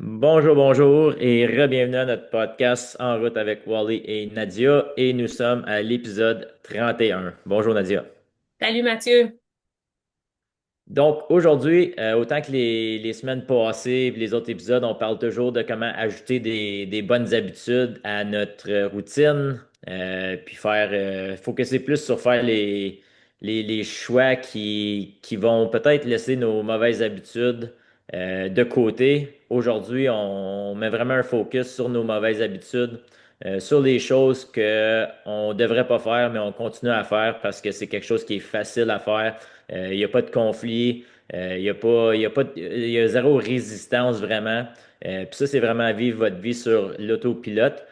Bonjour, bonjour et re-bienvenue à notre podcast En route avec Wally et Nadia et nous sommes à l'épisode 31. Bonjour Nadia. Salut Mathieu. Donc aujourd'hui, autant que les semaines passées et les autres épisodes, on parle toujours de comment ajouter des bonnes habitudes à notre routine, puis focuser plus sur faire les choix qui vont peut-être laisser nos mauvaises habitudes de côté. Aujourd'hui, on met vraiment un focus sur nos mauvaises habitudes, sur les choses que on devrait pas faire, mais on continue à faire parce que c'est quelque chose qui est facile à faire. Il n'y a pas de conflit. Il y a zéro résistance vraiment. Puis ça, c'est vraiment vivre votre vie sur l'autopilote.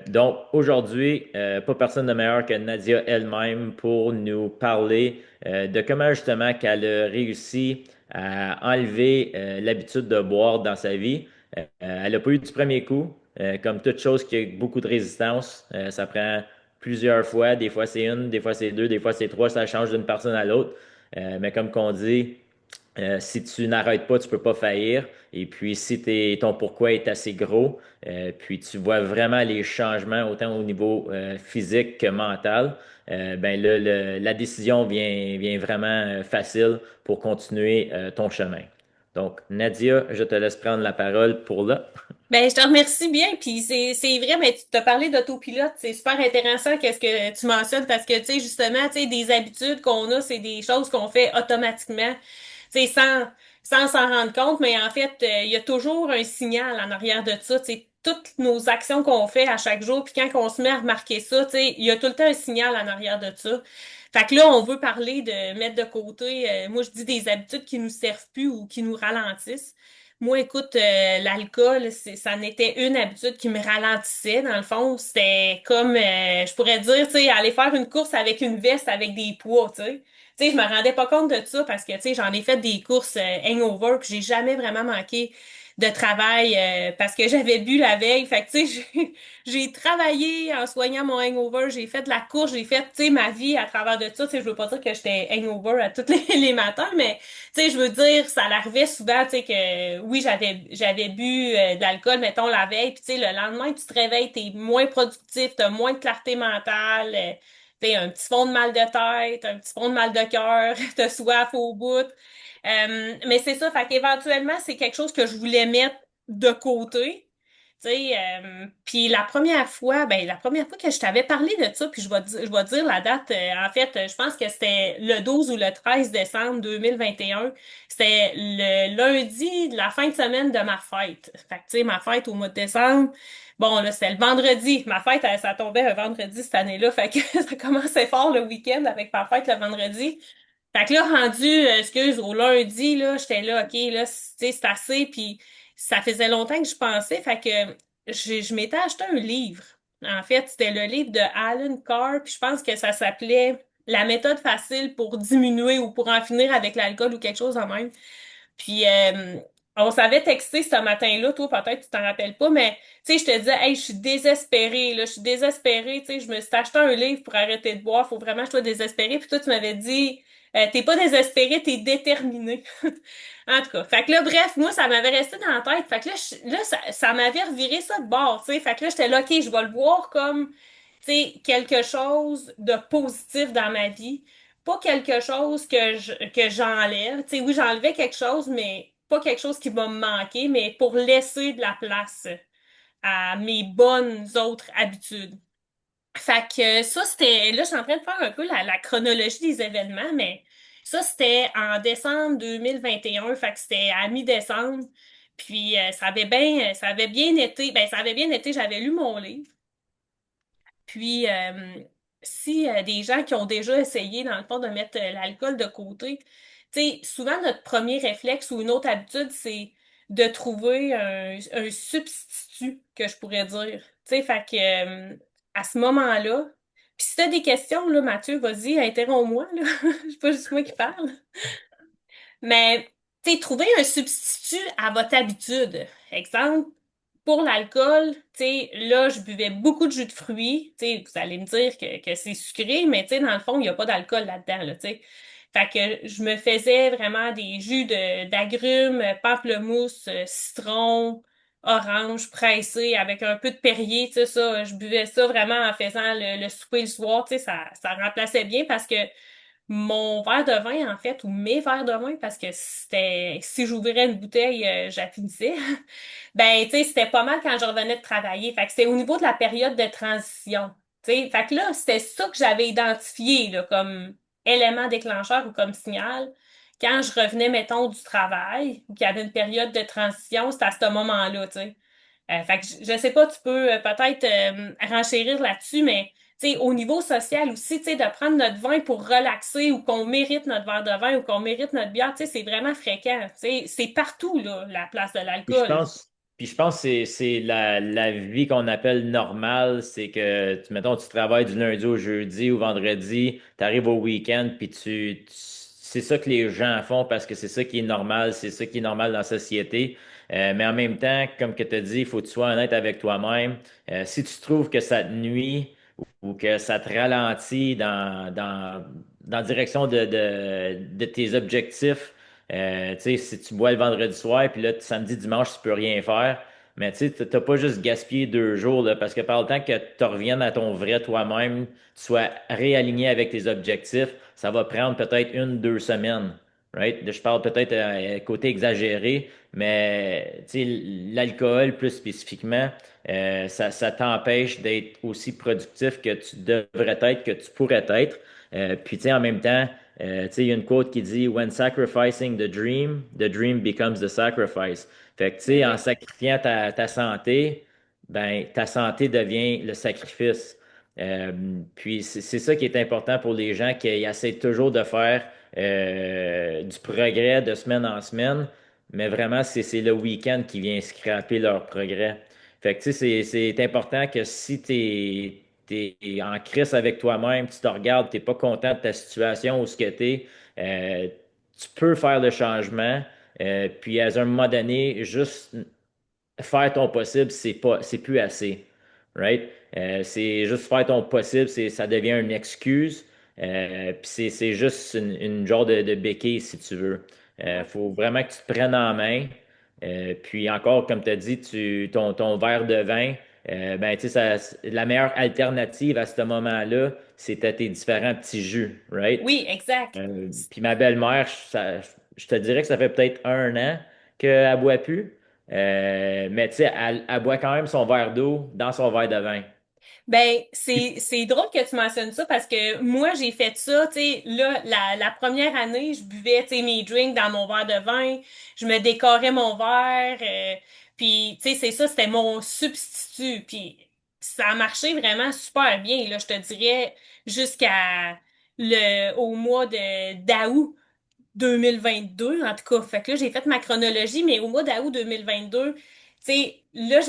Donc aujourd'hui, pas personne de meilleur que Nadia elle-même pour nous parler de comment justement qu'elle a réussi à enlever l'habitude de boire dans sa vie. Elle n'a pas eu du premier coup. Comme toute chose qui a beaucoup de résistance, ça prend plusieurs fois. Des fois c'est une, des fois c'est deux, des fois c'est trois. Ça change d'une personne à l'autre. Mais comme qu'on dit, si tu n'arrêtes pas, tu peux pas faillir. Et puis, si ton pourquoi est assez gros, puis tu vois vraiment les changements autant au niveau physique que mental, ben là, la décision vient vraiment facile pour continuer ton chemin. Donc, Nadia, je te laisse prendre la parole pour là. Ben, je te remercie bien, puis c'est vrai, mais tu t'as parlé d'autopilote, c'est super intéressant qu'est-ce que tu mentionnes parce que tu sais justement, tu sais des habitudes qu'on a, c'est des choses qu'on fait automatiquement, tu sais sans s'en rendre compte, mais en fait, il y a toujours un signal en arrière de ça, tu sais toutes nos actions qu'on fait à chaque jour, puis quand on se met à remarquer ça, tu sais, il y a tout le temps un signal en arrière de ça. Fait que là, on veut parler de mettre de côté, moi je dis des habitudes qui nous servent plus ou qui nous ralentissent. Moi, écoute, l'alcool, ça n'était une habitude qui me ralentissait. Dans le fond, c'était comme, je pourrais dire, tu sais, aller faire une course avec une veste avec des poids, tu sais. Tu sais, je me rendais pas compte de ça parce que, tu sais, j'en ai fait des courses hangover, puis j'ai jamais vraiment manqué de travail parce que j'avais bu la veille. Fait que, tu sais, j'ai travaillé en soignant mon hangover, j'ai fait de la course, j'ai fait, tu sais, ma vie à travers de ça. Tu sais, je veux pas dire que j'étais hangover à tous les matins, mais tu sais, je veux dire, ça l'arrivait souvent, tu sais, que oui, j'avais bu de l'alcool, mettons, la veille, puis tu sais, le lendemain, tu te réveilles, t'es moins productif, t'as moins de clarté mentale, tu sais, un petit fond de mal de tête, un petit fond de mal de cœur, t'as soif au bout. Mais c'est ça, fait qu'éventuellement, c'est quelque chose que je voulais mettre de côté. Tu sais, puis la première fois que je t'avais parlé de ça, puis je vais dire la date, en fait, je pense que c'était le 12 ou le 13 décembre 2021. C'était le lundi de la fin de semaine de ma fête. Fait que, tu sais, ma fête au mois de décembre, bon, là, c'était le vendredi. Ma fête, ça tombait un vendredi cette année-là, fait que ça commençait fort le week-end avec ma fête le vendredi. Fait que là, rendu, excuse, au lundi, là, j'étais là, OK, là, tu sais, c'est assez, puis ça faisait longtemps que je pensais, fait que je m'étais acheté un livre. En fait, c'était le livre de Alan Carr, puis je pense que ça s'appelait La méthode facile pour diminuer ou pour en finir avec l'alcool ou quelque chose de même. Puis on s'avait texté ce matin-là, toi peut-être tu t'en rappelles pas, mais tu sais, je te disais, hey, je suis désespérée, là, je suis désespérée, tu sais, je me suis acheté un livre pour arrêter de boire, faut vraiment que je sois désespérée. Puis toi, tu m'avais dit, t'es pas désespérée, t'es déterminée. En tout cas, fait que là, bref, moi, ça m'avait resté dans la tête. Fait que là, ça m'avait reviré ça de bord, tu sais. Fait que là, j'étais là, OK, je vais le voir comme, tu sais, quelque chose de positif dans ma vie. Pas quelque chose que j'enlève. Tu sais, oui, j'enlevais quelque chose, mais pas quelque chose qui va me manquer, mais pour laisser de la place à mes bonnes autres habitudes. Fait que ça, c'était. Là, je suis en train de faire un peu la chronologie des événements, mais ça, c'était en décembre 2021. Fait que c'était à mi-décembre. Puis ça avait bien été. Ben, ça avait bien été, j'avais lu mon livre. Puis si des gens qui ont déjà essayé, dans le fond, de mettre l'alcool de côté, tu sais, souvent notre premier réflexe ou une autre habitude, c'est de trouver un substitut, que je pourrais dire. Tu sais, fait que à ce moment-là, puis si t'as des questions, là, Mathieu, vas-y, interromps-moi, là. C'est pas juste moi qui parle. Mais, tu sais, trouver un substitut à votre habitude. Exemple, pour l'alcool, tu sais, là, je buvais beaucoup de jus de fruits. Tu sais, vous allez me dire que c'est sucré, mais tu sais, dans le fond, il n'y a pas d'alcool là-dedans, là, tu sais. Fait que je me faisais vraiment des jus d'agrumes, pamplemousse, citron, orange pressé avec un peu de Perrier, tu sais, ça, je buvais ça vraiment en faisant le souper le soir, tu sais, ça remplaçait bien parce que mon verre de vin, en fait, ou mes verres de vin, parce que c'était, si j'ouvrais une bouteille, j'affinissais. Ben, tu sais, c'était pas mal quand je revenais de travailler. Fait que c'était au niveau de la période de transition. Tu sais, fait que là, c'était ça que j'avais identifié, là, comme élément déclencheur ou comme signal. Quand je revenais, mettons, du travail, ou qu'il y avait une période de transition, c'était à ce moment-là, tu sais. Fait que je sais pas, tu peux peut-être renchérir là-dessus, mais tu sais, au niveau social aussi, tu sais, de prendre notre vin pour relaxer ou qu'on mérite notre verre de vin ou qu'on mérite notre bière, tu sais, c'est vraiment fréquent. Tu sais, c'est partout, là, la place de Puis je l'alcool. pense, puis je pense que c'est la vie qu'on appelle normale, c'est que, mettons, tu travailles du lundi au jeudi ou vendredi, tu arrives au week-end, puis c'est ça que les gens font parce que c'est ça qui est normal, c'est ça qui est normal dans la société. Mais en même temps, comme que tu as dit, il faut que tu sois honnête avec toi-même. Si tu trouves que ça te nuit ou que ça te ralentit dans la direction de tes objectifs, tu sais, si tu bois le vendredi soir, puis là, samedi, dimanche, tu peux rien faire, mais tu sais, t'as pas juste gaspillé 2 jours, là, parce que par le temps que tu reviennes à ton vrai toi-même, tu sois réaligné avec tes objectifs, ça va prendre peut-être 1, 2 semaines, right? Je parle peut-être côté exagéré, mais tu sais, l'alcool, plus spécifiquement, ça t'empêche d'être aussi productif que tu devrais être, que tu pourrais être. Puis tu sais, en même temps, tu sais, il y a une quote qui dit When sacrificing the dream becomes the sacrifice. Fait que, tu sais, en Mhm. sacrifiant ta santé, ben, ta santé devient le sacrifice. Euh, Puis, c'est ça qui est important pour les gens qui essaient toujours de faire du progrès de semaine en semaine, mais vraiment, c'est le week-end qui vient scraper leur progrès. Fait que, tu sais, c'est important que si t'es en crise avec toi-même, tu te regardes, t'es pas content de ta situation ou ce que t'es, tu peux faire le changement. Puis à un moment donné, juste faire ton possible, c'est plus assez. Right? C'est juste faire ton possible, ça devient une excuse. Puis c'est juste une genre de béquille, si tu veux. Ouais. Faut vraiment que tu te prennes en main. Puis encore, comme tu as dit, ton verre de vin, ben, tu sais, la meilleure alternative à ce moment-là, c'était tes différents petits jus, right? Oui, exact. Puis ma belle-mère, je te dirais que ça fait peut-être 1 an qu'elle boit plus. Mais tu sais, elle boit quand même son verre d'eau dans son verre de vin. Ben, c'est drôle que tu mentionnes ça parce que moi, j'ai fait ça, tu sais, là, la première année, je buvais, tu sais, mes drinks dans mon verre de vin, je me décorais mon verre, puis, tu sais, c'est ça, c'était mon substitut, puis ça a marché vraiment super bien, là, je te dirais, jusqu'à au mois de d'août 2022, en tout cas. Fait que là, j'ai fait ma chronologie, mais au mois d'août 2022, tu sais, là,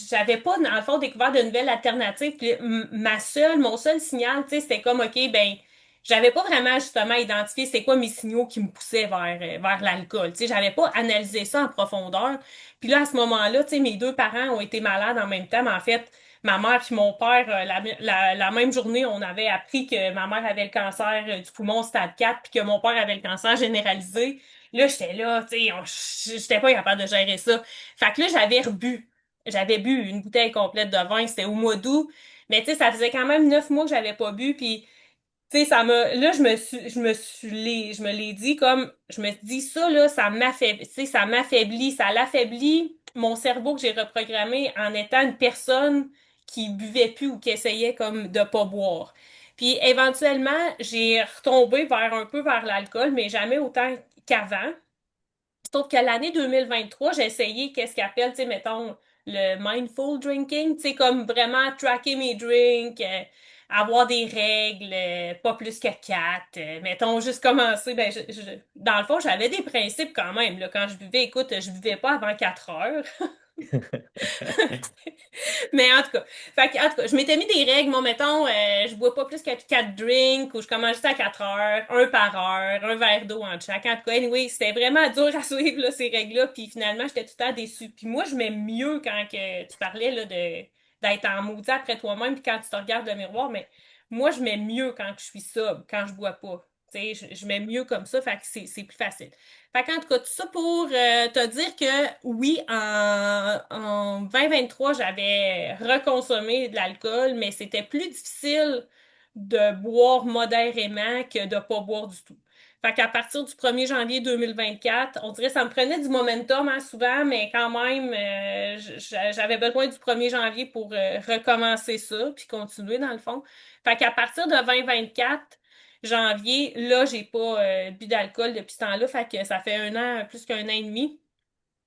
j'avais pas, dans le fond, découvert de nouvelles alternatives. Puis mon seul signal, tu sais, c'était comme, OK, ben, j'avais pas vraiment, justement, identifié c'est quoi mes signaux qui me poussaient vers l'alcool. Tu sais, j'avais pas analysé ça en profondeur. Puis là, à ce moment-là, tu sais, mes deux parents ont été malades en même temps, mais en fait, ma mère puis mon père, la même journée, on avait appris que ma mère avait le cancer du poumon stade 4 puis que mon père avait le cancer généralisé. Là, j'étais là, tu sais, j'étais pas capable de gérer ça. Fait que là, j'avais rebu. J'avais bu une bouteille complète de vin, c'était au mois d'août. Mais tu sais, ça faisait quand même 9 mois que j'avais pas bu, puis tu sais, là, je me l'ai dit comme, je me suis dit, ça, là, ça m'affaiblit, tu sais, ça l'affaiblit mon cerveau que j'ai reprogrammé en étant une personne qui buvait plus ou qui essayait comme de pas boire. Puis, éventuellement, j'ai retombé un peu vers l'alcool, mais jamais autant qu'avant. Sauf que l'année 2023, j'ai essayé qu'est-ce qu'ils appellent, tu sais, mettons, le mindful drinking, tu sais, comme vraiment tracker mes drinks, avoir des règles, pas plus que 4. Mettons, juste commencer, ben, dans le fond, j'avais des principes quand même, là. Quand je buvais, écoute, je buvais pas avant 4 heures. Mais en tout cas, en tout cas, je m'étais mis des règles, moi, mettons, je bois pas plus que 4 drinks ou je commence juste à 4 heures, un par heure, un verre d'eau en chaque. En tout cas, anyway, c'était vraiment dur à suivre, là, ces règles-là, puis finalement, j'étais tout le temps déçue. Puis moi, je m'aime mieux quand que tu parlais, là, d'être en maudit après toi-même, puis quand tu te regardes le miroir, mais moi, je m'aime mieux quand je suis sobre, quand je bois pas. Tu sais, je mets mieux comme ça, fait que c'est plus facile. Fait qu'en tout cas, tout ça pour te dire que oui, en 2023, j'avais reconsommé de l'alcool, mais c'était plus difficile de boire modérément que de pas boire du tout. Fait qu'à partir du 1er janvier 2024, on dirait que ça me prenait du momentum hein, souvent, mais quand même, j'avais besoin du 1er janvier pour recommencer ça, puis continuer dans le fond. Fait qu'à partir de 2024, janvier, là, j'ai pas bu d'alcool depuis ce temps-là, fait que ça fait un an, plus qu'un an et demi.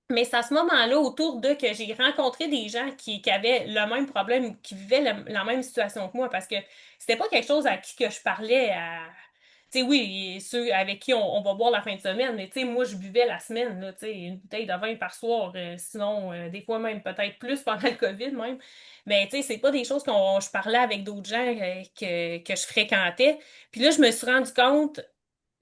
Mais c'est à ce moment-là, autour de que j'ai rencontré des gens qui avaient le même problème, qui vivaient la même situation que moi, parce que c'était pas quelque chose à qui que je parlais à. Tu sais, oui, ceux avec qui on va boire la fin de semaine, mais tu sais, moi, je buvais la semaine, là, tu sais, une bouteille de vin par soir, sinon, des fois même, peut-être plus pendant le COVID même. Mais tu sais, c'est pas des choses qu'on je parlais avec d'autres gens que je fréquentais. Puis là, je me suis rendu compte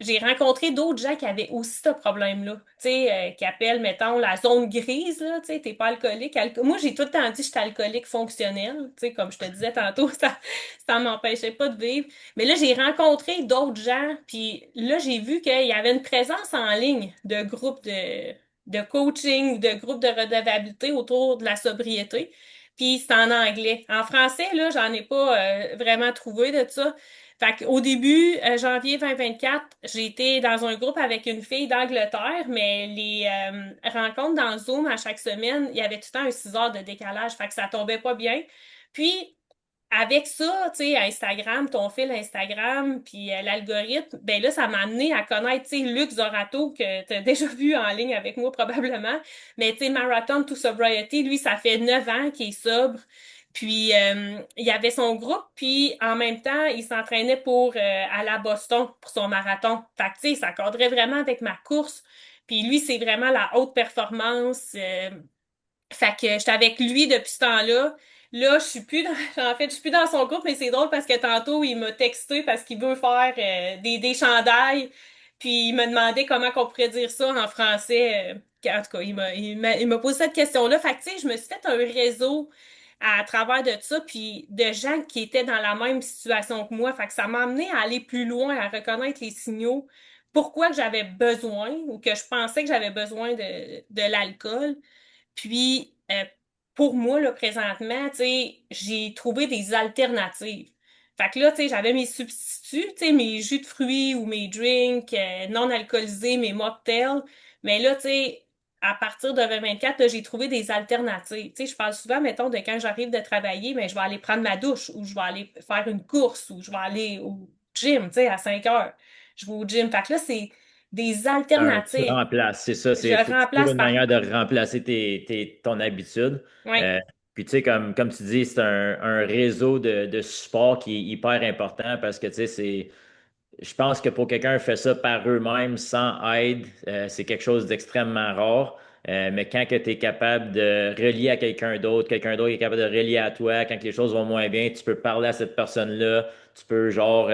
j'ai rencontré d'autres gens qui avaient aussi ce problème-là, tu sais, qui appellent, mettons, la zone grise, là, tu sais, t'es pas alcoolique. Moi, j'ai tout le temps dit que j'étais alcoolique fonctionnel, tu sais, comme je te disais tantôt, ça m'empêchait pas de vivre. Mais là, j'ai rencontré d'autres gens, puis là, j'ai vu qu'il y avait une présence en ligne de groupes de coaching ou de groupes de redevabilité autour de la sobriété. Puis c'est en anglais. En français, là, j'en ai pas vraiment trouvé de ça. Fait qu'au début, janvier 2024, j'ai été dans un groupe avec une fille d'Angleterre, mais les rencontres dans Zoom à chaque semaine, il y avait tout le temps un 6 heures de décalage, fait que ça tombait pas bien. Puis, avec ça, tu sais, Instagram, ton fil Instagram, puis l'algorithme, ben là, ça m'a amené à connaître, tu sais, Luc Zorato, que tu as déjà vu en ligne avec moi probablement. Mais tu sais, Marathon to Sobriety, lui, ça fait 9 ans qu'il est sobre. Puis il avait son groupe, puis en même temps, il s'entraînait pour aller à Boston pour son marathon. Fait que tu sais, ça cadrait vraiment avec ma course. Puis lui, c'est vraiment la haute performance. Fait que j'étais avec lui depuis ce temps-là. Là, je suis plus dans, en fait, je suis plus dans son groupe, mais c'est drôle parce que tantôt, il m'a texté parce qu'il veut faire des chandails. Puis il me demandait comment qu'on pourrait dire ça en français. En tout cas, il m'a posé cette question-là. Fait que, tu sais, je me suis fait un réseau à travers de ça, puis de gens qui étaient dans la même situation que moi. Fait que ça m'a amené à aller plus loin, à reconnaître les signaux, pourquoi que j'avais besoin ou que je pensais que j'avais besoin de l'alcool. Puis, pour moi, là, présentement, tu sais, j'ai trouvé des alternatives. Fait que là, tu sais, j'avais mes substituts, tu sais, mes jus de fruits ou mes drinks non alcoolisés, mes mocktails. Mais là, tu sais, à partir de 2024, là, j'ai trouvé des alternatives. Tu sais, je parle souvent, mettons, de quand j'arrive de travailler, mais je vais aller prendre ma douche ou je vais aller faire une course ou je vais aller au gym, tu sais, à 5 heures. Je vais au gym. Fait que là, c'est des Tu alternatives. remplaces, c'est ça. Je Faut que tu trouves remplace une par... manière de remplacer ton habitude. Ouais. Euh, Puis tu sais, comme tu dis, c'est un réseau de support qui est hyper important parce que tu sais, je pense que pour quelqu'un qui fait ça par eux-mêmes, sans aide, c'est quelque chose d'extrêmement rare. Mais quand tu es capable de relier à quelqu'un d'autre est capable de relier à toi, quand les choses vont moins bien, tu peux parler à cette personne-là, tu peux genre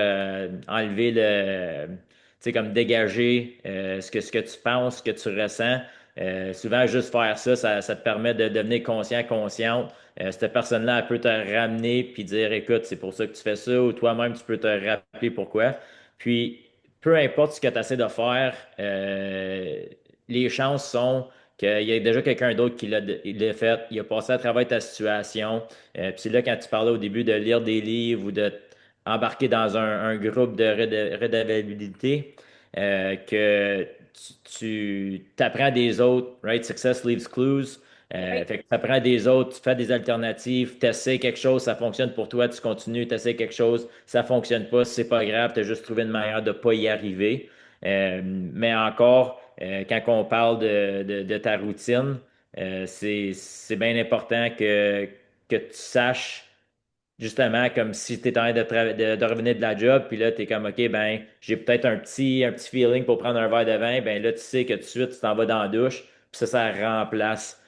enlever tu sais, comme dégager ce que tu penses, ce que tu ressens. Souvent, juste faire ça, ça te permet de devenir conscient, consciente. Cette personne-là, elle peut te ramener puis dire, écoute, c'est pour ça que tu fais ça, ou toi-même, tu peux te rappeler pourquoi. Puis, peu importe ce que tu essaies de faire, les chances sont qu'il y a déjà quelqu'un d'autre qui l'a fait, il a passé à travers ta situation. Puis c'est là, quand tu parlais au début de lire des livres ou de embarquer dans un groupe de redevabilité, que tu t'apprends des autres, right? Success leaves clues. Ouais. Fait que tu apprends des autres, tu fais des alternatives, tu essaies quelque chose, ça fonctionne pour toi, tu continues, tu essaies quelque chose, ça fonctionne pas, c'est pas grave, tu as juste trouvé une manière de pas y arriver. Mais encore, quand on parle de ta routine, c'est bien important que tu saches justement comme si tu es en train de revenir de la job, puis là, tu es comme OK, ben, j'ai peut-être un petit feeling pour prendre un verre de vin, ben là, tu sais que tout de suite, tu t'en vas dans la douche, puis ça remplace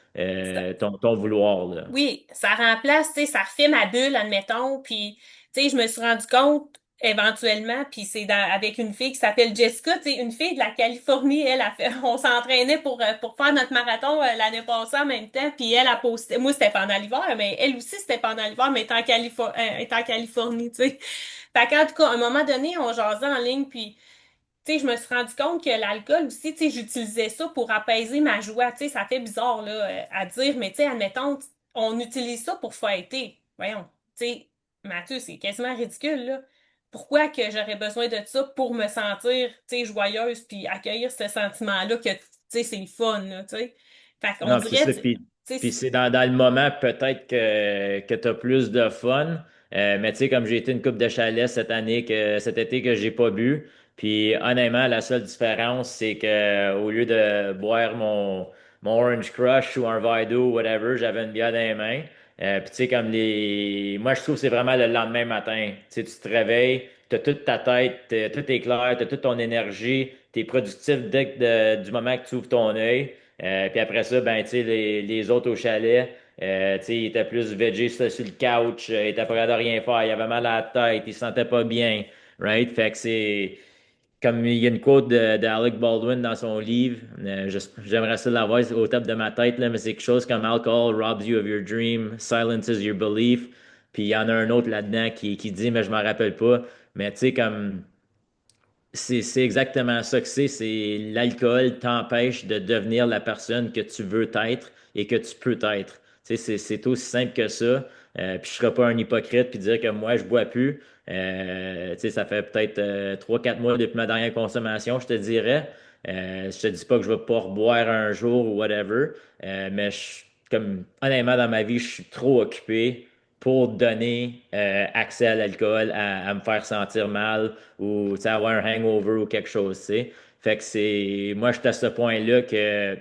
ton vouloir, là. Oui, ça remplace, tu sais, ça refait ma bulle, admettons, puis, tu sais, je me suis rendu compte éventuellement, puis c'est avec une fille qui s'appelle Jessica, tu sais, une fille de la Californie, elle a fait, on s'entraînait pour faire notre marathon l'année passée en même temps, puis elle a posté, moi c'était pendant l'hiver, mais elle aussi c'était pendant l'hiver, mais elle est en Californie, tu sais. Fait qu'en tout cas, à un moment donné, on jasait en ligne, puis tu sais, je me suis rendu compte que l'alcool aussi, tu sais, j'utilisais ça pour apaiser ma joie. Tu sais, ça fait bizarre, là, à dire, mais tu sais, admettons, on utilise ça pour fêter. Voyons, tu sais, Mathieu, c'est quasiment ridicule, là. Pourquoi que j'aurais besoin de ça pour me sentir, tu sais, joyeuse puis accueillir ce sentiment-là que, tu sais, c'est le fun, là, tu sais. Fait qu'on Non, c'est dirait, ça. tu sais, Puis c'est dans le moment, peut-être que tu as plus de fun. Mais tu sais, comme j'ai été une coupe de chalet cette année, cet été que j'ai pas bu. Puis honnêtement, la seule différence, c'est que au lieu de boire mon Orange Crush ou un verre d'eau, whatever, j'avais une bière dans les mains. Puis tu sais, comme les. Moi, je trouve que c'est vraiment le lendemain matin. Tu sais, tu te réveilles, tu as toute ta tête, tout est clair, tu as toute ton énergie, tu es productif du moment que tu ouvres ton œil. Puis après ça, ben, tu sais, les autres au chalet, tu sais, ils étaient plus végés sur le couch, ils étaient pas capables de rien faire, ils avaient mal à la tête, ils se sentaient pas bien, right? Fait que c'est comme il y a une quote de Alec Baldwin dans son livre, j'aimerais ça l'avoir au top de ma tête, là, mais c'est quelque chose comme Alcohol robs you of your dream, silences your belief. Puis il y en a un autre là-dedans qui dit, mais je m'en rappelle pas, mais tu sais, comme. C'est exactement ça que c'est l'alcool t'empêche de devenir la personne que tu veux être et que tu peux être. Tu sais, c'est aussi simple que ça. Puis je serai pas un hypocrite puis dire que moi je bois plus. Tu sais, ça fait peut-être 3-4 mois depuis ma dernière consommation, je te dirais. Je te dis pas que je vais pas reboire un jour ou whatever. Mais comme honnêtement dans ma vie, je suis trop occupé pour donner accès à l'alcool, à me faire sentir mal ou tu sais, avoir un hangover ou quelque chose, tu sais. Fait que c'est. Moi, je suis à ce point-là que, tu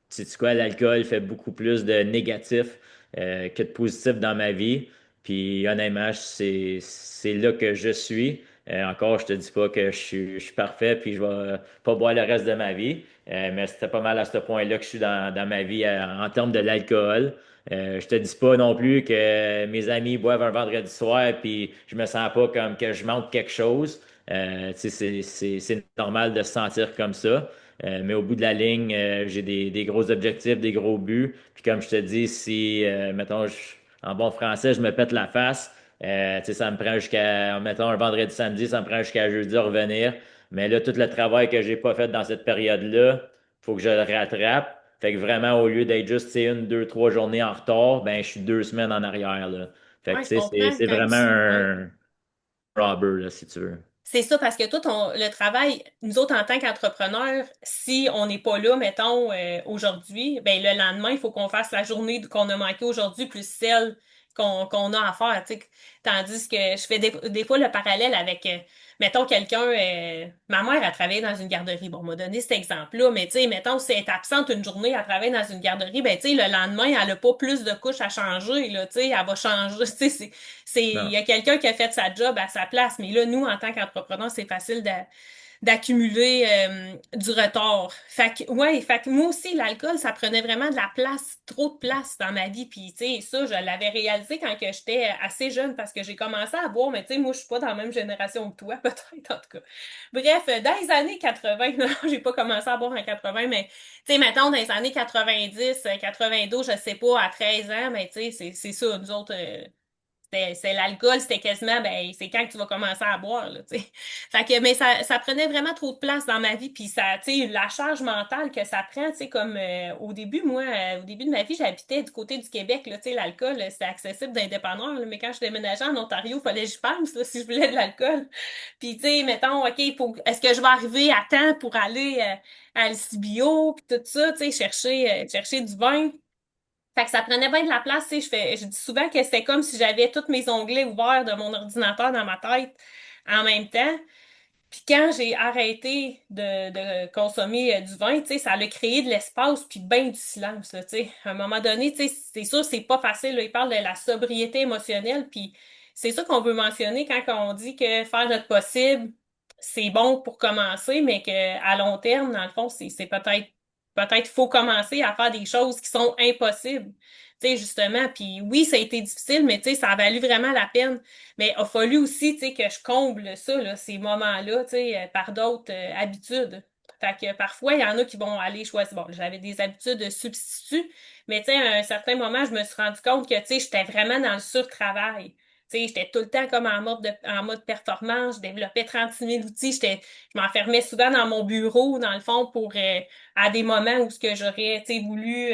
sais quoi, l'alcool fait beaucoup plus de négatif que de positif dans ma vie. Puis honnêtement, c'est là que je suis. Encore, je te dis pas que je suis parfait puis je vais pas boire le reste de ma vie. Mais c'était pas mal à ce point-là que je suis dans ma vie en termes de l'alcool. Je te dis pas non plus que mes amis boivent un vendredi soir puis je me sens pas comme que je manque quelque chose. Tu sais, c'est normal de se sentir comme ça. Mais au bout de la ligne, j'ai des gros objectifs, des gros buts. Puis comme je te dis, si, mettons, en bon français, je me pète la face, tu sais, ça me prend mettons, un vendredi, samedi, ça me prend jusqu'à jeudi à revenir. Mais là, tout le travail que j'ai pas fait dans cette période-là, faut que je le rattrape. Fait que vraiment, au lieu d'être juste, tu sais, une, deux, trois journées en retard, ben, je suis 2 semaines en arrière, là. Fait que, ouais, tu je sais, comprends c'est quand vraiment tu, ouais. un robber, là, si tu veux. C'est ça, parce que toi, le travail, nous autres, en tant qu'entrepreneurs, si on n'est pas là, mettons, aujourd'hui, ben le lendemain, il faut qu'on fasse la journée qu'on a manqué aujourd'hui, plus celle qu'on a à faire, tu sais. Tandis que je fais des fois le parallèle avec, mettons, quelqu'un, ma mère a travaillé dans une garderie. Bon, on m'a donné cet exemple-là, mais tu sais, mettons, si elle est absente une journée à travailler dans une garderie, ben tu sais, le lendemain, elle a pas plus de couches à changer, là, tu sais, elle va changer, tu sais, il Non. y a quelqu'un qui a fait sa job à sa place, mais là, nous, en tant qu'entrepreneurs, c'est facile d'accumuler du retard. Fait que moi aussi, l'alcool, ça prenait vraiment de la place, trop de place dans ma vie. Puis, tu sais, ça, je l'avais réalisé quand que j'étais assez jeune parce que j'ai commencé à boire, mais tu sais, moi, je suis pas dans la même génération que toi, peut-être, en tout cas. Bref, dans les années 80, non, j'ai pas commencé à boire en 80, mais, tu sais, mettons, dans les années 90, 92, je sais pas, à 13 ans, mais tu sais, c'est ça, nous autres, c'est l'alcool, c'était quasiment, ben, c'est quand que tu vas commencer à boire, là, tu sais. Fait que, mais ça prenait vraiment trop de place dans ma vie, puis ça, tu sais, la charge mentale que ça prend, tu sais, comme au début, moi, au début de ma vie, j'habitais du côté du Québec, là, tu sais, l'alcool, c'était accessible d'indépendants, là, mais quand je déménageais en Ontario, il fallait que je pense, là, si je voulais de l'alcool. Puis, tu sais, mettons, OK, est-ce que je vais arriver à temps pour aller à LCBO, puis tout ça, tu sais, chercher du vin. Fait que ça prenait bien de la place, tu sais, je dis souvent que c'était comme si j'avais tous mes onglets ouverts de mon ordinateur dans ma tête en même temps. Puis quand j'ai arrêté de consommer du vin, tu sais, ça a créé de l'espace puis bien du silence, là, tu sais. À un moment donné, tu sais, c'est sûr, c'est pas facile, là. Il parle de la sobriété émotionnelle, puis c'est ça qu'on veut mentionner quand on dit que faire notre possible, c'est bon pour commencer, mais que à long terme, dans le fond, c'est peut-être faut commencer à faire des choses qui sont impossibles. Tu sais, justement, puis oui, ça a été difficile, mais tu sais, ça a valu vraiment la peine. Mais il a fallu aussi, tu sais, que je comble ça, là, ces moments-là, tu sais, par d'autres habitudes. Fait que parfois, il y en a qui vont aller choisir. Bon, j'avais des habitudes de substitut, mais tu sais, à un certain moment, je me suis rendu compte que, tu sais, j'étais vraiment dans le surtravail. Tu sais, j'étais tout le temps comme en mode performance, je développais 36 000 outils, je m'enfermais souvent dans mon bureau, dans le fond, pour à des moments où ce que j'aurais, tu sais, voulu,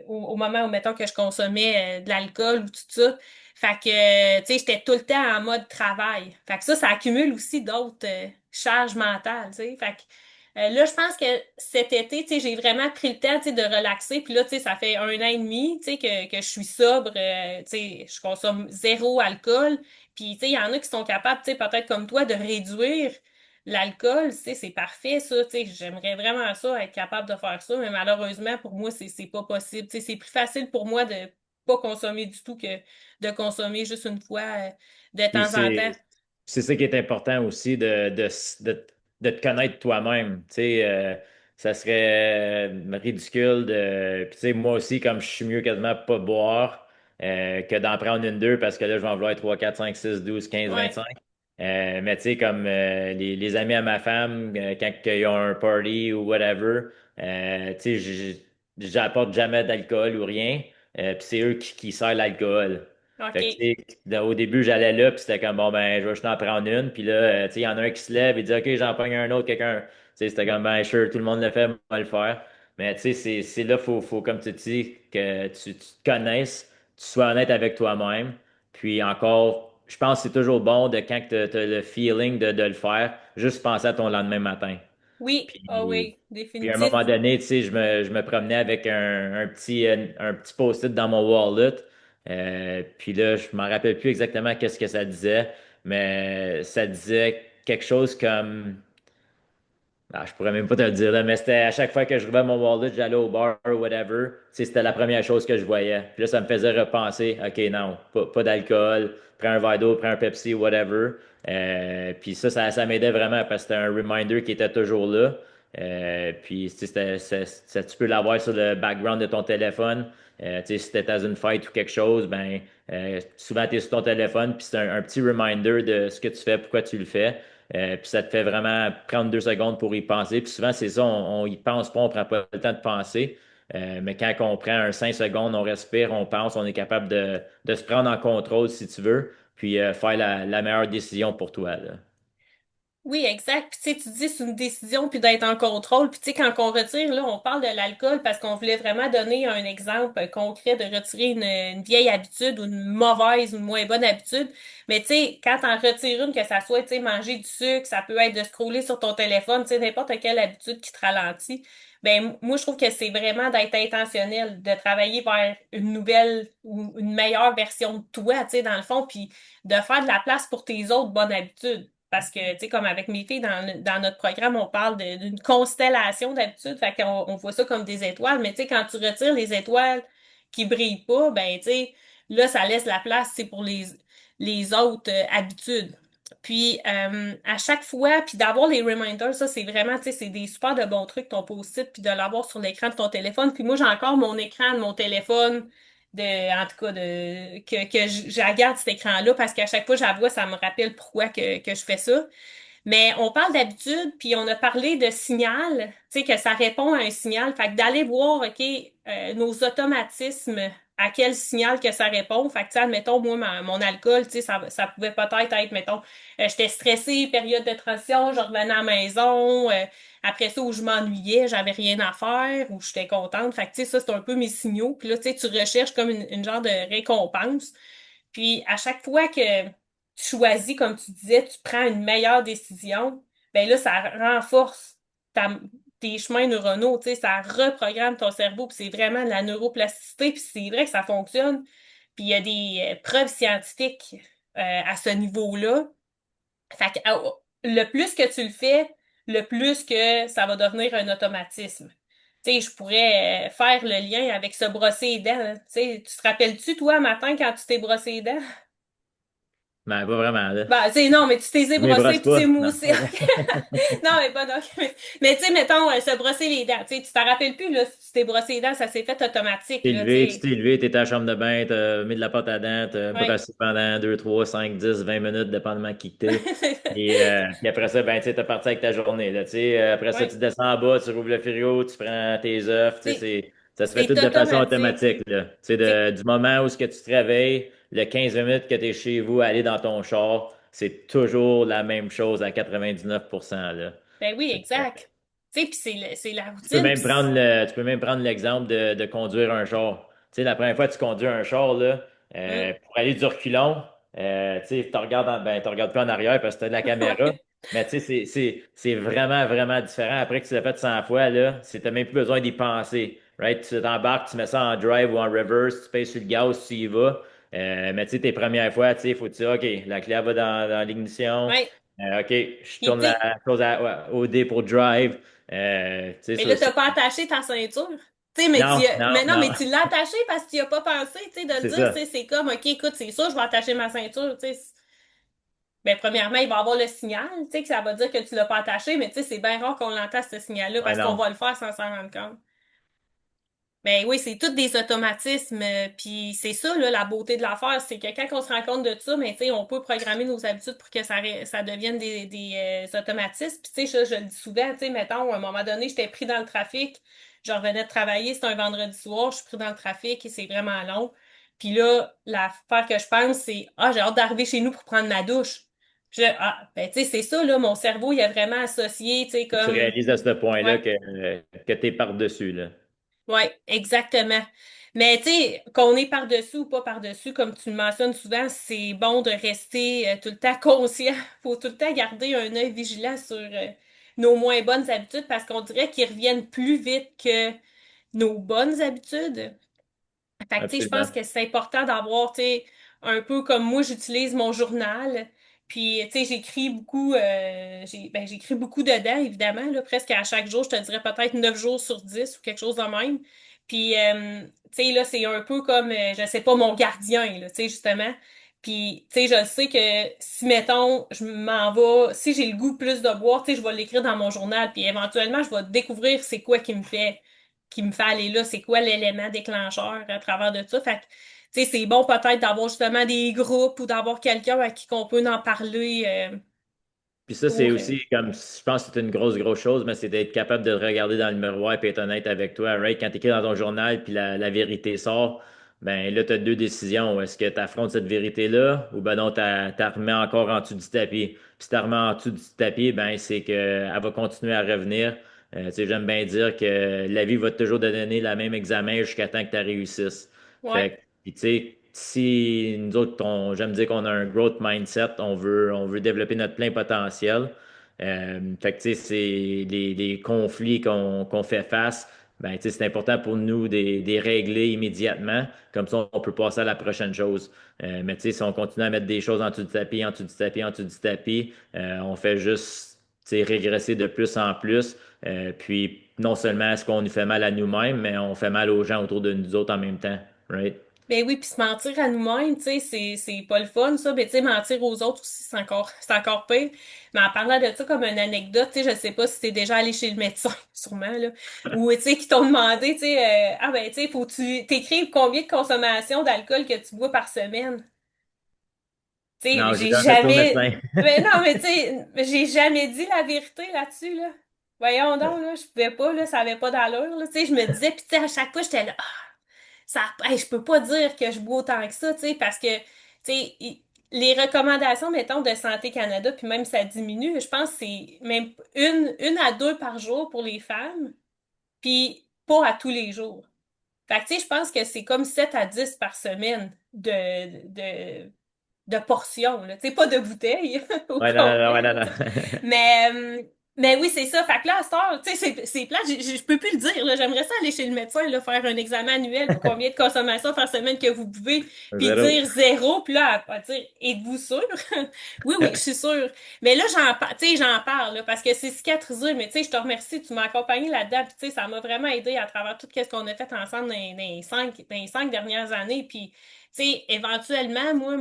au moment où, mettons, que je consommais de l'alcool ou tout ça. Fait que, tu sais, j'étais tout le temps en mode travail. Fait que ça accumule aussi d'autres charges mentales, tu sais. Fait que là, je pense que cet été, tu sais, j'ai vraiment pris le temps, tu sais, de relaxer. Puis là, tu sais, ça fait 1 an et demi, tu sais, que je suis sobre, tu sais, je consomme zéro alcool. Puis, tu sais, il y en a qui sont capables, tu sais, peut-être comme toi, de réduire l'alcool. Tu sais, c'est parfait, ça. Tu sais, j'aimerais vraiment ça, être capable de faire ça. Mais malheureusement, pour moi, c'est pas possible. Tu sais, c'est plus facile pour moi de pas consommer du tout que de consommer juste une fois, de Puis temps en temps. c'est ça qui est important aussi de te connaître toi-même. Tu sais, ça serait ridicule de. Puis tu sais, moi aussi, comme je suis mieux quasiment pas boire que d'en prendre une deux parce que là, je vais en vouloir 3 4 5 6 12 15 Ouais. 25. Mais tu sais, comme les amis à ma femme, quand ils ont un party ou whatever, tu sais, j'apporte jamais d'alcool ou rien. Puis c'est eux qui servent l'alcool. Fait que, OK. tu sais, au début, j'allais là, puis c'était comme, bon, ben, je vais juste en prendre une. Puis là, tu sais, il y en a un qui se lève et dit, OK, j'en prends un autre, quelqu'un. Tu sais, c'était comme, ben, sure, tout le monde le fait, on va le faire. Mais tu sais, c'est là, faut, comme tu dis, que tu te connaisses, tu sois honnête avec toi-même. Puis encore, je pense que c'est toujours bon de quand tu as le feeling de le faire, juste penser à ton lendemain matin. Oui, ah Puis, oui, puis à un définitif. moment donné, tu sais, je me promenais avec un petit post-it dans mon wallet. Puis là, je m'en rappelle plus exactement qu'est-ce que ça disait, mais ça disait quelque chose comme je pourrais même pas te le dire, là, mais c'était à chaque fois que je rouvrais mon wallet, j'allais au bar ou whatever, tu sais, c'était la première chose que je voyais. Puis là, ça me faisait repenser, OK, non, pas d'alcool, prends un verre d'eau, prends un Pepsi, whatever. Puis ça m'aidait vraiment parce que c'était un reminder qui était toujours là. Puis tu sais, tu peux l'avoir sur le background de ton téléphone. Tu sais, si t'es dans une fête ou quelque chose, ben souvent tu es sur ton téléphone, puis c'est un petit reminder de ce que tu fais, pourquoi tu le fais. Puis ça te fait vraiment prendre 2 secondes pour y penser. Puis souvent, c'est ça, on y pense pas, on prend pas le temps de penser. Mais quand on prend un 5 secondes, on respire, on pense, on est capable de se prendre en contrôle si tu veux, puis faire la meilleure décision pour toi, là. Oui, exact. Puis tu sais, tu dis c'est une décision puis d'être en contrôle. Puis tu sais, quand on retire, là, on parle de l'alcool parce qu'on voulait vraiment donner un exemple concret de retirer une vieille habitude ou une mauvaise ou une moins bonne habitude. Mais tu sais, quand t'en retires une, que ça soit, tu sais, manger du sucre, ça peut être de scroller sur ton téléphone, tu sais, n'importe quelle habitude qui te ralentit. Ben, moi, je trouve que c'est vraiment d'être intentionnel, de travailler vers une nouvelle ou une meilleure version de toi, tu sais, dans le fond, puis de faire de la place pour tes autres bonnes habitudes. Parce que, tu sais, comme avec mes filles, dans notre programme, on parle d'une constellation d'habitudes. Fait qu'on voit ça comme des étoiles. Mais tu sais, quand tu retires les étoiles qui brillent pas, ben, tu sais, là, ça laisse la place, c'est pour les autres habitudes. Puis, à chaque fois, puis d'avoir les reminders, ça, c'est vraiment, tu sais, c'est des super de bons trucs, ton post-it, puis de l'avoir sur l'écran de ton téléphone. Puis moi, j'ai encore mon écran de mon téléphone en tout cas, je regarde cet écran-là parce qu'à chaque fois que je la vois, ça me rappelle pourquoi que je fais ça. Mais on parle d'habitude, puis on a parlé de signal, tu sais, que ça répond à un signal. Fait que d'aller voir, OK, nos automatismes, à quel signal que ça répond. Fait que, tu sais, admettons, moi, mon alcool, tu sais, ça pouvait peut-être être, mettons, j'étais stressée, période de transition, je revenais à la maison, après ça, où je m'ennuyais, j'avais rien à faire, où j'étais contente. Fait que, tu sais, ça, c'est un peu mes signaux. Puis là, tu sais, tu recherches comme une genre de récompense. Puis à chaque fois que tu choisis, comme tu disais, tu prends une meilleure décision, ben là, ça renforce ta- tes chemins neuronaux, tu sais, ça reprogramme ton cerveau, puis c'est vraiment de la neuroplasticité, puis c'est vrai que ça fonctionne. Puis il y a des preuves scientifiques à ce niveau-là. Fait que le plus que tu le fais, le plus que ça va devenir un automatisme. Tu sais, je pourrais faire le lien avec se brosser les dents, hein. Tu sais, tu te rappelles-tu, toi, matin, quand tu t'es brossé les dents? Mais pas vraiment, là. Bah, tu sais, non, mais tu t'es Je m'y brossé brosse puis tu t'es pas. Non. moussé. Non, mais pas donc. Mais tu sais, mettons, se brosser les dents. Tu sais, tu t'en rappelles plus, là, si tu t'es brossé les dents, ça s'est fait automatique, là, tu Tu sais. t'es levé, t'es à la chambre de bain, t'as mis de la pâte à dents, t'as Ouais. brossé pendant 2 3 5 10 20 minutes, dépendamment qui que t'es. Puis après ça, ben, tu sais, t'es parti avec ta journée, là, tu sais. Après ça, tu Ouais. descends en bas, tu rouvres le frigo, tu prends tes œufs, tu sais, Tu sais, Ça se fait tout C'est de façon automatique. automatique, là. C'est du moment où ce que tu te réveilles, le 15 minutes que tu es chez vous, aller dans ton char, c'est toujours la même chose à 99%, là. Ben oui, Fait que, exact. Tu sais, puis c'est la tu peux routine, même puis tu peux même prendre l'exemple de conduire un char. Tu sais, la première fois que tu conduis un char, là, hum. pour aller du reculon, tu sais, tu regardes, tu regardes pas en arrière parce que tu as de la caméra. Ouais. Mais tu sais, c'est vraiment, vraiment différent. Après que tu l'as fait 100 fois, là, tu n'as même plus besoin d'y penser. Right? Tu t'embarques, tu mets ça en drive ou en reverse, tu payes sur le gaz, tu y vas. Mais tu sais, tes premières fois, tu sais, il faut que tu dis, OK, la clé elle va dans l'ignition. Ouais. OK, je Puis tourne tu la sais, chose au D pour drive. Tu sais, mais ça, là, t'as pas attaché ta ceinture. Tu sais, non, non, mais non, non. mais tu l'as attaché parce que tu y as pas pensé, tu sais, de le C'est dire, tu ça. sais, c'est comme, OK, écoute, c'est ça, je vais attacher ma ceinture, tu sais. Ben, premièrement, il va avoir le signal, tu sais, que ça va dire que tu l'as pas attaché, mais tu sais, c'est bien rare qu'on l'entende, ce signal-là, Ouais, parce qu'on non. va le faire sans s'en rendre compte. Ben oui, c'est tous des automatismes. Puis c'est ça, là, la beauté de l'affaire, c'est que quand on se rend compte de ça, mais tu sais, on peut programmer nos habitudes pour que ça devienne des automatismes. Puis tu sais, ça, je le dis souvent, tu sais, mettons, à un moment donné, j'étais pris dans le trafic, je revenais de travailler, c'est un vendredi soir, je suis pris dans le trafic et c'est vraiment long. Puis là, l'affaire que je pense, c'est, ah, j'ai hâte d'arriver chez nous pour prendre ma douche. Ben tu sais, c'est ça, là, mon cerveau, il a vraiment associé, tu sais, Tu comme, réalises à ce point-là ouais. que tu es par-dessus, là. Oui, exactement. Mais tu sais, qu'on est par-dessus ou pas par-dessus, comme tu le mentionnes souvent, c'est bon de rester tout le temps conscient. Faut tout le temps garder un œil vigilant sur nos moins bonnes habitudes parce qu'on dirait qu'ils reviennent plus vite que nos bonnes habitudes. Fait que, tu sais, je pense Absolument. que c'est important d'avoir, tu sais, un peu comme moi, j'utilise mon journal. Puis, tu sais, j'écris beaucoup, j'écris beaucoup dedans, évidemment, là, presque à chaque jour, je te dirais peut-être 9 jours sur 10 ou quelque chose de même. Puis, tu sais, là, c'est un peu comme, je sais pas, mon gardien, là, tu sais, justement. Puis, tu sais, je sais que si, mettons, je m'en vais, si j'ai le goût plus de boire, tu sais, je vais l'écrire dans mon journal. Puis, éventuellement, je vais découvrir c'est quoi qui me fait aller là, c'est quoi l'élément déclencheur à travers de ça. Fait que, tu sais, c'est bon peut-être d'avoir justement des groupes ou d'avoir quelqu'un à qui qu'on peut en parler Puis ça, c'est pour... aussi comme, je pense que c'est une grosse, grosse chose, mais c'est d'être capable de te regarder dans le miroir et être honnête avec toi. Right? Quand tu écris dans ton journal puis la vérité sort, ben là, tu as deux décisions. Est-ce que tu affrontes cette vérité-là ou ben non, tu la remets encore en dessous du tapis? Puis si tu la remets en dessous du tapis, ben c'est qu'elle va continuer à revenir. Tu sais, j'aime bien dire que la vie va toujours te donner le même examen jusqu'à temps que tu réussisses. Ouais. Fait que, puis tu sais, si nous autres, j'aime dire qu'on a un growth mindset, on veut développer notre plein potentiel. Fait que, tu sais, c'est les conflits qu'on fait face, ben, tu sais, c'est important pour nous de régler immédiatement. Comme ça, on peut passer à la prochaine chose. Mais tu sais, si on continue à mettre des choses en dessous du tapis, en dessous du tapis, en dessous du tapis, on fait juste, tu sais, régresser de plus en plus. Puis, non seulement est-ce qu'on nous fait mal à nous-mêmes, mais on fait mal aux gens autour de nous autres en même temps. Right? Ben oui, puis se mentir à nous-mêmes, tu sais, c'est pas le fun, ça. Ben, tu sais, mentir aux autres aussi, c'est encore pire. Mais en parlant de ça comme une anecdote, tu sais, je sais pas si t'es déjà allé chez le médecin, sûrement, là, ou, tu sais, qui t'ont demandé, tu sais, ah ben, tu sais, faut que tu t'écrives combien de consommation d'alcool que tu bois par semaine. Tu sais, Non, j'ai j'ai jamais fait ça au jamais... médecin. Mais non, mais tu sais, j'ai jamais dit la vérité là-dessus, là. Voyons donc, là, je pouvais pas, là, ça avait pas d'allure, là. Tu sais, je me disais, puis tu sais, à chaque fois, j'étais là, ah, ça, hey, je peux pas dire que je bois autant que ça, tu sais, parce que, tu sais, les recommandations, mettons, de Santé Canada, puis même ça diminue, je pense que c'est même une à deux par jour pour les femmes, puis pas à tous les jours. Fait que, tu sais, je pense que c'est comme 7 à 10 par semaine de portions, là. Tu sais, pas de bouteilles au Ouais, non, non, non, complet, ouais, non, là, non. tu sais. Mais, mais oui, c'est ça. Fait que là, à cette heure, tu sais, c'est plate, je peux plus le dire, là. J'aimerais ça aller chez le médecin, là, faire un examen annuel pour combien de consommation par semaine que vous buvez, puis Zéro. dire zéro, puis là, à dire, êtes-vous sûr? Oui, oui, je suis sûre. Mais là, tu sais, j'en parle, là, parce que c'est cicatrisé, mais tu sais, je te remercie, tu m'as accompagné là-dedans, puis tu sais, ça m'a vraiment aidé à travers tout ce qu'on a fait ensemble dans les 5 dernières années, puis tu sais, éventuellement, moi,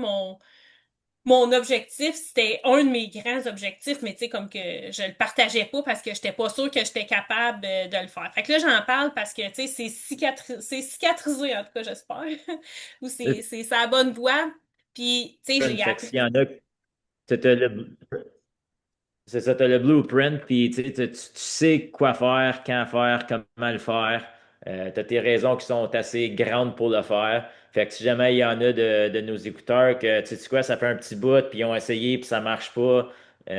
mon objectif, c'était un de mes grands objectifs, mais tu sais, comme que je le partageais pas parce que j'étais pas sûre que j'étais capable de le faire. Fait que là, j'en parle parce que, tu sais, c'est cicatrisé, en tout cas, j'espère. Ou c'est sa bonne voie. Puis, tu sais, j'ai Fait que appris. s'il y en a, t'as c'est ça, t'as le blueprint, puis tu sais quoi faire, quand faire, comment le faire. Tu as tes raisons qui sont assez grandes pour le faire. Fait que si jamais il y en a de nos écouteurs que, tu sais quoi, ça fait un petit bout, puis ils ont essayé, puis ça marche pas, tu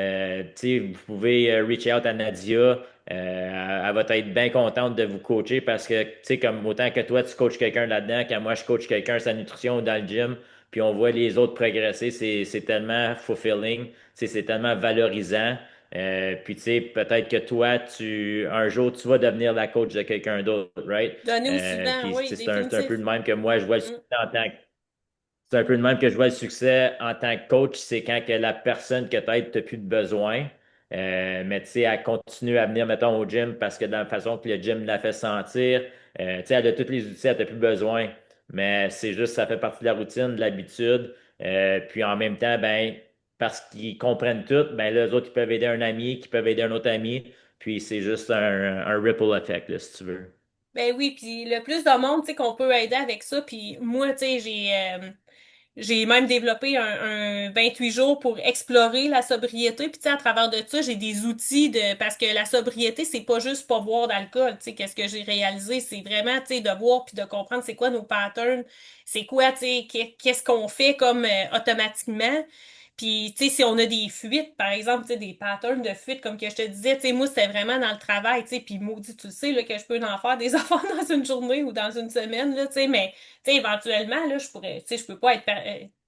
sais, vous pouvez reach out à Nadia. Elle va être bien contente de vous coacher parce que, tu sais, comme autant que toi, tu coaches quelqu'un là-dedans, quand moi, je coach quelqu'un sa nutrition dans le gym, puis on voit les autres progresser, c'est tellement fulfilling, tu sais, c'est tellement valorisant. Puis tu sais, peut-être que toi, un jour, tu vas devenir la coach de quelqu'un d'autre, right? Donner aussi bien, Puis tu oui, sais, c'est un peu définitif. le même que moi, je vois le Mm. succès en tant que c'est un peu de même que je vois le succès en tant que coach, c'est quand que la personne que t'aides n'a plus de besoin. Mais tu sais, elle continue à venir, mettons, au gym parce que dans la façon que le gym la fait sentir, tu sais, elle a tous les outils, elle n'a plus besoin. Mais c'est juste, ça fait partie de la routine, de l'habitude. Puis en même temps, ben, parce qu'ils comprennent tout, ben là, les autres, ils peuvent aider un ami, qui peuvent aider un autre ami. Puis c'est juste un ripple effect, là, si tu veux. Ben oui, puis le plus de monde, tu sais, qu'on peut aider avec ça, puis moi, tu sais, j'ai même développé un 28 jours pour explorer la sobriété. Puis, tu sais, à travers de ça, j'ai des outils parce que la sobriété, c'est pas juste pas boire d'alcool. Tu sais, qu'est-ce que j'ai réalisé? C'est vraiment, tu sais, de voir puis de comprendre c'est quoi nos patterns. C'est quoi, tu sais, qu'est-ce qu'on fait comme automatiquement. Puis, tu sais, si on a des fuites, par exemple, tu sais, des patterns de fuite, comme que je te disais, tu sais, moi, c'était vraiment dans le travail, tu sais, puis maudit, tu le sais, là, que je peux en faire des affaires dans une journée ou dans une semaine, là, tu sais, mais tu sais, éventuellement, là, je pourrais, tu sais, je peux pas être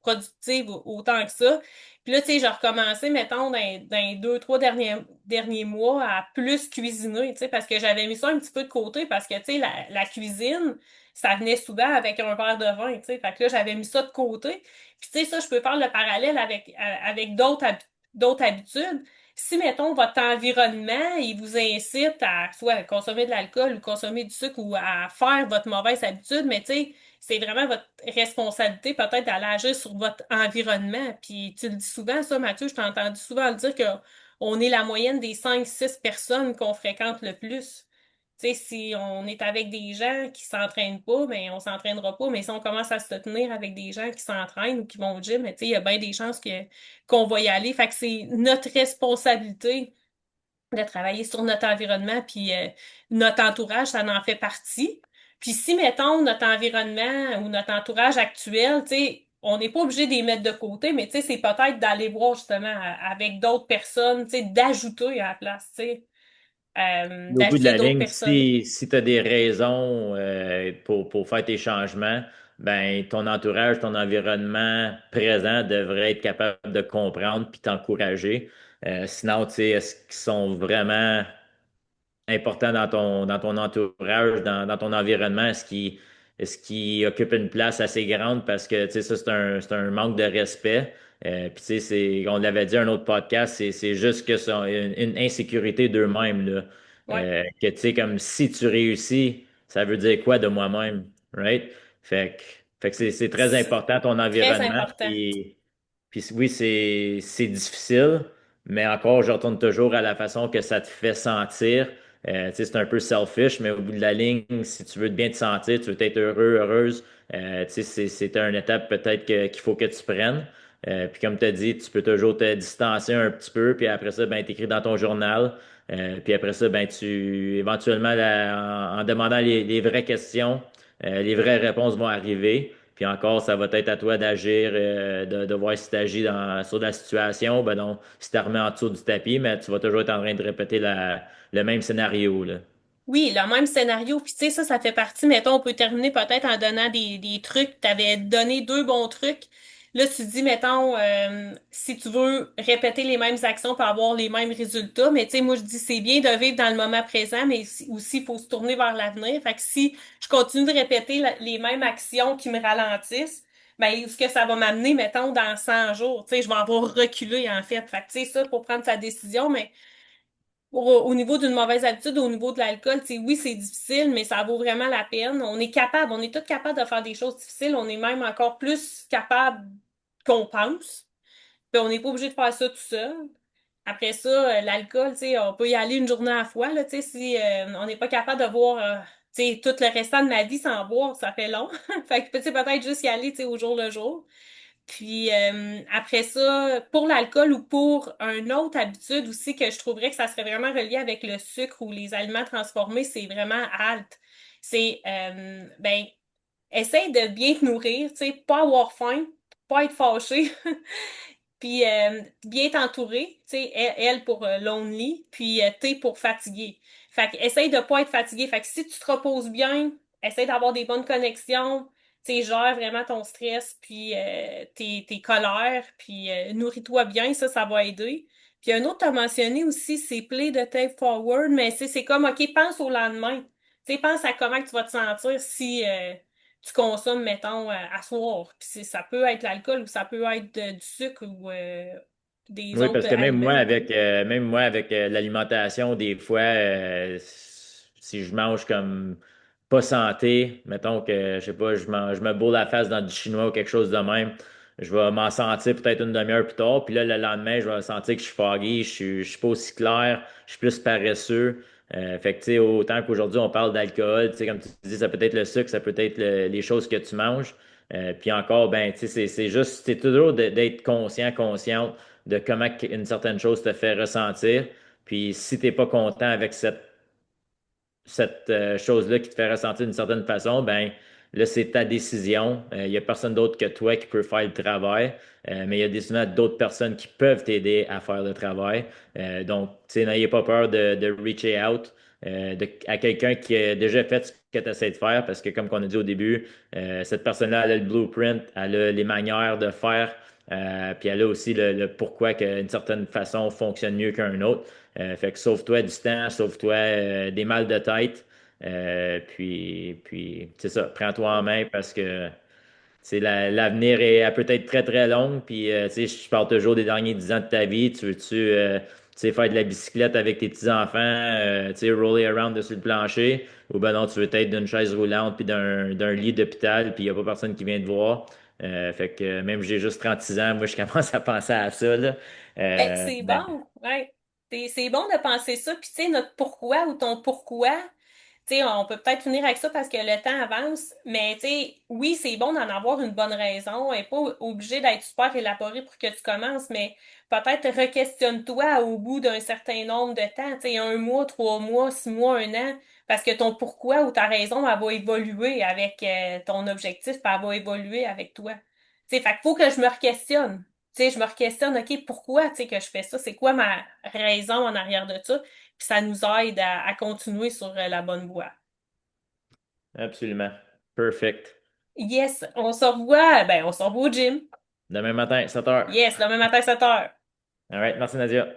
productive autant que ça. Puis là, tu sais, j'ai recommencé, mettons, dans les 2, 3 derniers mois à plus cuisiner, tu sais, parce que j'avais mis ça un petit peu de côté parce que, tu sais, la cuisine, ça venait souvent avec un verre de vin, tu sais. Fait que là, j'avais mis ça de côté. Puis, tu sais, ça, je peux faire le parallèle avec d'autres habitudes. Si, mettons, votre environnement, il vous incite à soit consommer de l'alcool ou consommer du sucre ou à faire votre mauvaise habitude, mais tu sais, c'est vraiment votre responsabilité peut-être d'aller agir sur votre environnement. Puis tu le dis souvent, ça, Mathieu, je t'ai entendu souvent le dire que on est la moyenne des 5, 6 personnes qu'on fréquente le plus. Tu sais, si on est avec des gens qui s'entraînent pas, ben on s'entraînera pas. Mais si on commence à se tenir avec des gens qui s'entraînent ou qui vont au gym, ben, tu sais, il y a bien des chances qu'on va y aller. Fait que c'est notre responsabilité de travailler sur notre environnement, puis notre entourage, ça en fait partie. Puis si, mettons, notre environnement ou notre entourage actuel, tu sais, on n'est pas obligé de les mettre de côté, mais tu sais, c'est peut-être d'aller voir justement avec d'autres personnes, tu sais, d'ajouter à la place, tu sais, Au bout de d'ajouter la d'autres ligne, personnes. si tu as des raisons pour faire tes changements, ben ton entourage, ton environnement présent devrait être capable de comprendre puis t'encourager. Sinon, tu sais, est-ce qu'ils sont vraiment important dans ton entourage, dans ton environnement? Est-ce qu'il occupe une place assez grande? Parce que, tu sais, ça, c'est un manque de respect. Puis, tu sais, on l'avait dit à un autre podcast, c'est juste que c'est une insécurité d'eux-mêmes, là. Ouais, Que, tu sais, comme si tu réussis, ça veut dire quoi de moi-même, right? Fait que c'est très c'est important ton très environnement. important. Puis oui, c'est difficile, mais encore, je retourne toujours à la façon que ça te fait sentir. Tu sais, c'est un peu selfish, mais au bout de la ligne, si tu veux bien te sentir, tu veux être heureux, heureuse, tu sais, c'est une étape peut-être qu'il faut que tu prennes. Puis comme tu as dit, tu peux toujours te distancer un petit peu, puis après ça, ben, t'écris dans ton journal. Puis après ça, ben, éventuellement, en demandant les vraies questions, les vraies réponses vont arriver. Puis encore, ça va être à toi d'agir, de voir si tu agis sur la situation. Ben non, si tu remets en dessous du tapis, mais tu vas toujours être en train de répéter le même scénario, là. Oui, le même scénario. Puis tu sais, ça fait partie, mettons, on peut terminer peut-être en donnant des trucs. Tu avais donné 2 bons trucs. Là, tu dis, mettons, si tu veux répéter les mêmes actions pour avoir les mêmes résultats, mais tu sais, moi, je dis, c'est bien de vivre dans le moment présent, mais aussi, il faut se tourner vers l'avenir. Fait que si je continue de répéter les mêmes actions qui me ralentissent, ben, est-ce que ça va m'amener, mettons, dans 100 jours? Tu sais, je vais avoir reculé, en fait. Fait que, tu sais, ça, pour prendre sa décision, mais au niveau d'une mauvaise habitude, au niveau de l'alcool, tu sais, oui, c'est difficile, mais ça vaut vraiment la peine. On est tous capables de faire des choses difficiles. On est même encore plus capable qu'on pense. Puis on n'est pas obligé de faire ça tout seul. Après ça, l'alcool, tu sais, on peut y aller une journée à la fois, là, tu sais, si on n'est pas capable de voir, tu sais, tout le restant de ma vie sans boire, ça fait long. Fait que, tu sais, peut-être juste y aller, tu sais, au jour le jour. Puis après ça, pour l'alcool ou pour une autre habitude aussi que je trouverais que ça serait vraiment relié avec le sucre ou les aliments transformés, c'est vraiment halte. c'est, ben, essaye de bien te nourrir, tu sais, pas avoir faim, pas être fâché, puis bien t'entourer, tu sais, elle pour lonely, puis T pour fatigué. Fait que essaye de pas être fatigué. Fait que si tu te reposes bien, essaye d'avoir des bonnes connexions, tu sais, gère vraiment ton stress, puis tes colères, puis nourris-toi bien, ça va aider. Puis un autre t'as mentionné aussi, c'est play de tape forward, mais c'est comme, OK, pense au lendemain. Tu sais, pense à comment tu vas te sentir si tu consommes, mettons, à soir. Puis ça peut être l'alcool ou ça peut être du sucre ou des Oui, autres parce que aliments. même moi avec l'alimentation, des fois, si je mange comme pas santé, mettons que, je sais pas, je me bourre la face dans du chinois ou quelque chose de même, je vais m'en sentir peut-être une demi-heure plus tard, puis là, le lendemain, je vais sentir que je suis foggy, je suis pas aussi clair, je suis plus paresseux. Fait que, tu sais, autant qu'aujourd'hui, on parle d'alcool, tu sais, comme tu dis, ça peut être le sucre, ça peut être les choses que tu manges. Puis encore, ben, tu sais, c'est juste, c'est toujours d'être consciente de comment une certaine chose te fait ressentir. Puis si tu n'es pas content avec cette chose-là qui te fait ressentir d'une certaine façon, ben là, c'est ta décision. Il n'y a personne d'autre que toi qui peut faire le travail, mais il y a souvent d'autres personnes qui peuvent t'aider à faire le travail. Donc, tu sais, n'ayez pas peur de reacher out à quelqu'un qui a déjà fait ce que tu essaies de faire, parce que comme on a dit au début, cette personne-là, elle a le blueprint, elle a les manières de faire, puis elle a aussi le pourquoi qu'une certaine façon fonctionne mieux qu'un autre. Fait que sauve-toi du temps, sauve-toi des mal de tête. Puis c'est ça, prends-toi en main parce que l'avenir est peut-être très très long. Puis tu sais, je parle toujours des derniers 10 ans de ta vie. Tu veux-tu faire de la bicyclette avec tes petits-enfants, tu sais, roller around dessus le plancher? Ou ben non, tu veux être d'une chaise roulante puis d'un lit d'hôpital, puis il n'y a pas personne qui vient te voir. Fait que même j'ai juste 36 ans, moi je commence à penser à ça, là. Ben, c'est Ben, bon, ouais. C'est bon de penser ça. Puis, tu sais, notre pourquoi ou ton pourquoi, tu sais, on peut peut-être finir avec ça parce que le temps avance, mais tu sais, oui, c'est bon d'en avoir une bonne raison et pas obligé d'être super élaboré pour que tu commences, mais peut-être re-questionne-toi au bout d'un certain nombre de temps, tu sais, 1 mois, 3 mois, 6 mois, un an, parce que ton pourquoi ou ta raison, elle va évoluer avec ton objectif, puis elle va évoluer avec toi. Tu sais, fait qu'il faut que je me re-questionne. Tu sais, je me re-questionne, OK, pourquoi, tu sais, que je fais ça? C'est quoi ma raison en arrière de ça? Puis ça nous aide à continuer sur la bonne voie. absolument. Perfect. Yes, on se revoit, ben, on se revoit au gym. Demain matin, 7 heures. Yes, demain matin, 7 heures. All right, merci Nadia.